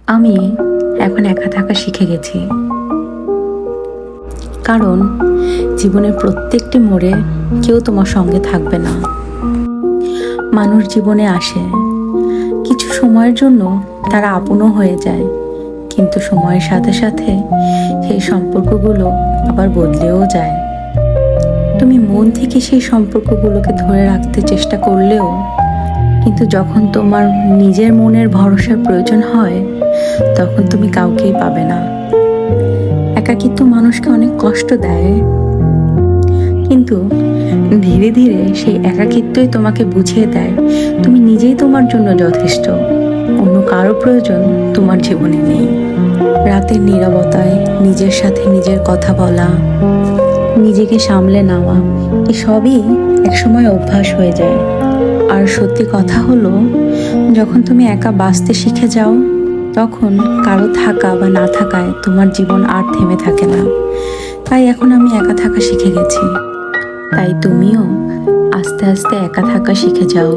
আমি এখন একা থাকা শিখে গেছি, কারণ জীবনের প্রত্যেকটি মোড়ে কেউ তোমার সঙ্গে থাকবে না। মানুষ জীবনে আসে, কিছু সময়ের জন্য তারা আপনও হয়ে যায়, কিন্তু সময়ের সাথে সাথে সেই সম্পর্কগুলো আবার বদলেও যায়। তুমি মন থেকে সেই সম্পর্কগুলোকে ধরে রাখতে চেষ্টা করলেও কিন্তু যখন তোমার নিজের মনের ভরসার প্রয়োজন হয়, তখন তুমি কাউকেই পাবে না। একাকিত্ব মানুষকে অনেক কষ্ট দেয়, কিন্তু ধীরে ধীরে সেই একাকিত্বই তোমাকে বুঝিয়ে দেয় তুমি নিজেই তোমার জন্য যথেষ্ট, অন্য কারো প্রয়োজন তোমার জীবনে নেই। রাতের নীরবতায় নিজের সাথে নিজের কথা বলা, নিজেকে সামলে নেওয়া, এসবই একসময় অভ্যাস হয়ে যায়। আর সত্যি কথা হলো, যখন তুমি একা বাঁচতে শিখে যাও, তখন কারো থাকা বা না থাকায় তোমার জীবন আর থেমে থাকে না। তাই এখন আমি একা থাকা শিখে গেছি। তাই তুমিও আস্তে আস্তে একা থাকা শিখে যাও।